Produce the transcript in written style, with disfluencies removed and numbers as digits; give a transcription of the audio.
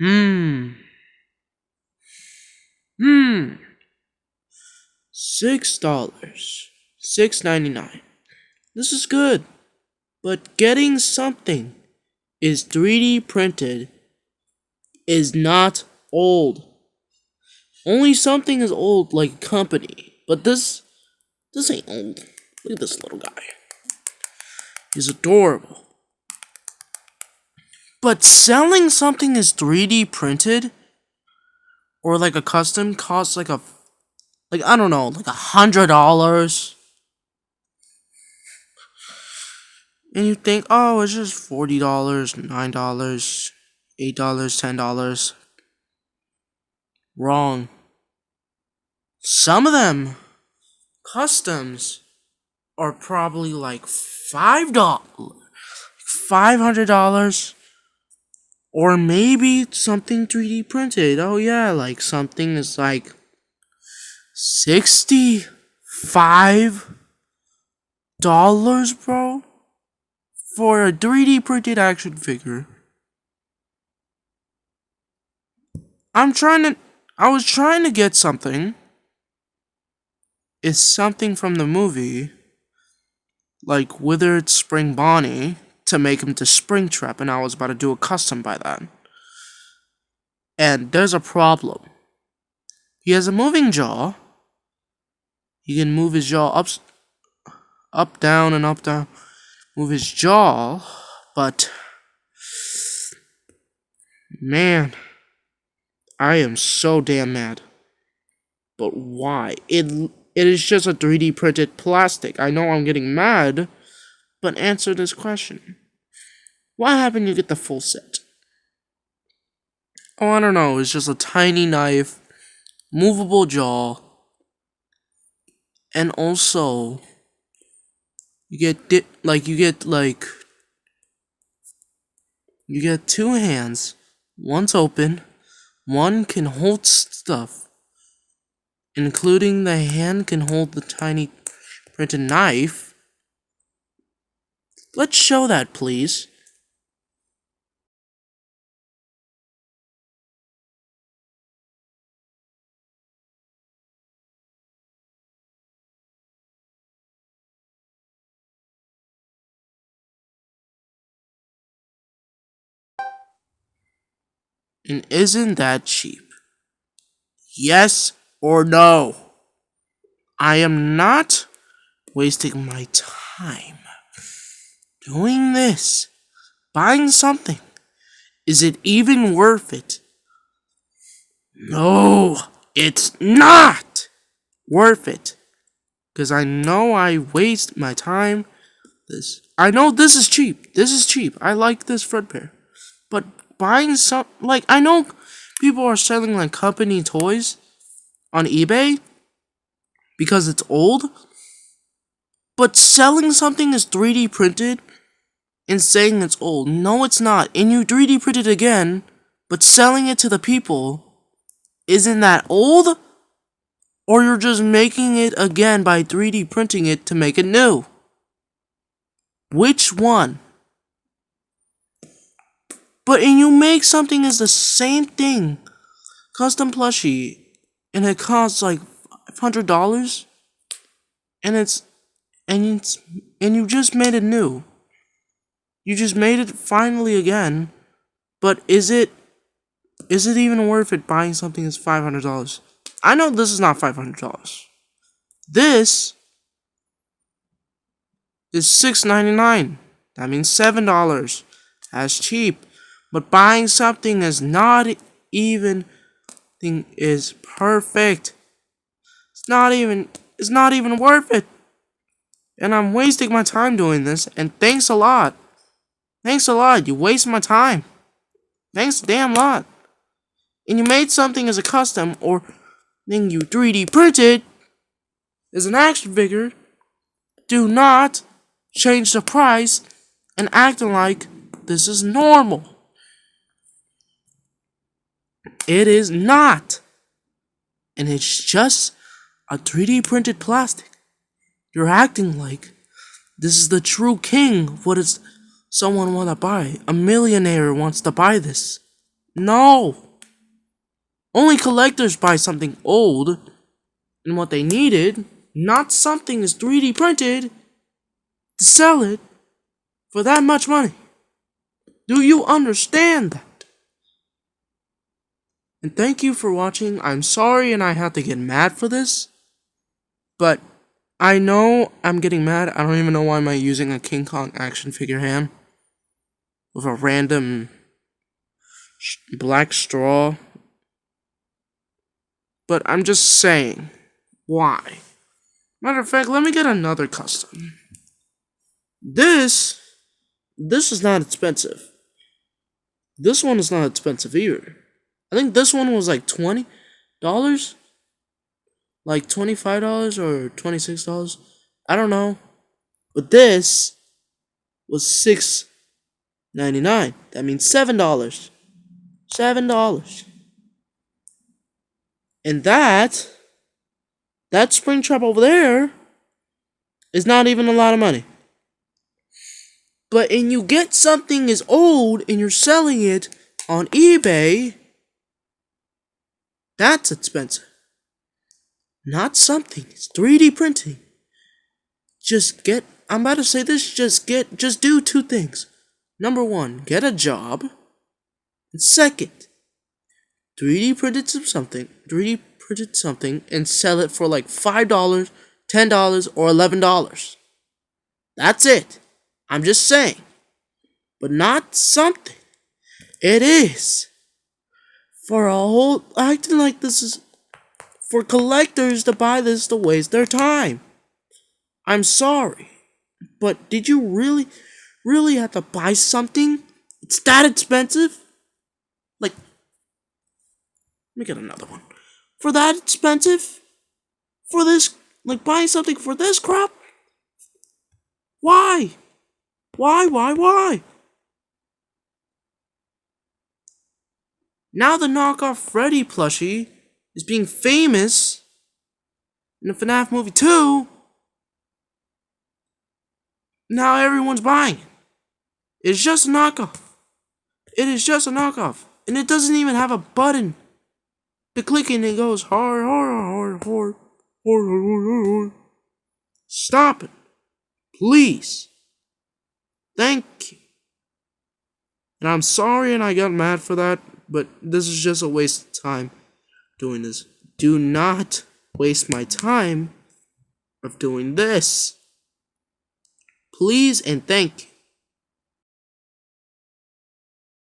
Hmm. Hmm. $6. 6.99. This is good. But getting something is 3D printed is not old. Only something is old like a company. But this ain't old. Look at this little guy. He's adorable. But selling something is 3D printed or like a custom costs like I don't know, like $100. And you think, oh, it's just $40, $9, $8, $10. Wrong. Some of them customs are probably like $5, $500, or maybe something 3D printed. Oh yeah, like something is like $65, bro, for a 3D printed action figure. I was trying to get something. It's something from the movie, like Withered Spring Bonnie, to make him to Springtrap, and I was about to do a custom by that. And there's a problem. He has a moving jaw. He can move his jaw up, down, and up, down. Move his jaw, but man, I am so damn mad. But why? It is just a 3D printed plastic. I know I'm getting mad, but answer this question. What happened you get the full set? Oh, I don't know. It's just a tiny knife, movable jaw, and also you get two hands. One's open. One can hold stuff, including the hand can hold the tiny printed knife. Let's show that, please. And isn't that cheap? Yes or no? I am not wasting my time doing this. Buying something. Is it even worth it? No, it's not worth it. Because I know I waste my time. I know this is cheap. This is cheap. I like this front pair. But buying I know people are selling like company toys on eBay because it's old. But selling something is 3D printed and saying it's old. No, it's not. And you 3D print it again, but selling it to the people, isn't that old? Or you're just making it again by 3D printing it to make it new? Which one? But and you make something as the same thing, custom plushie, and it costs like $500, and and you just made it new. You just made it finally again, but is it even worth it buying something that's $500? I know this is not $500. This is $6.99. That means $7. That's cheap. But buying something is not even thing is perfect. It's not even worth it. And I'm wasting my time doing this, and thanks a lot. Thanks a lot. You waste my time. Thanks a damn lot. And you made something as a custom, or then you 3D printed as an action figure. Do not change the price and acting like this is normal. It is not. And it's just a 3D printed plastic. You're acting like this is the true king. What does someone want to buy? A millionaire wants to buy this. No. Only collectors buy something old and what they needed, not something is 3D printed to sell it for that much money. Do you understand that? And thank you for watching. I'm sorry and I had to get mad for this, but I know I'm getting mad. I don't even know why am I using a King Kong action figure hand with a random black straw. But I'm just saying, why? Matter of fact, let me get another custom. This is not expensive. This one is not expensive either. I think this one was like $20, like $25 or $26. I don't know, but this was $6.99. That means $7. $7. And that Springtrap over there is not even a lot of money. But and you get something is old and you're selling it on eBay, that's expensive. Not something. It's 3D printing. I'm about to say this, just do two things. Number one, get a job. And second, 3D printed something and sell it for like $5, $10, or $11. That's it. I'm just saying. But not something. It is. For a whole, acting like this is for collectors to buy this to waste their time. I'm sorry. But did you really have to buy something? It's that expensive? Like, let me get another one. For that expensive? For this, like buying something for this crap? Why? Why? Now the knockoff Freddy plushie is being famous in the FNAF movie 2. Now everyone's buying it. It's just a knockoff. It is just a knockoff. And it doesn't even have a button to click and it goes hard. Stop it. Please. Thank you. And I'm sorry and I got mad for that, but this is just a waste of time doing this. Do not waste my time of doing this. Please and thank you.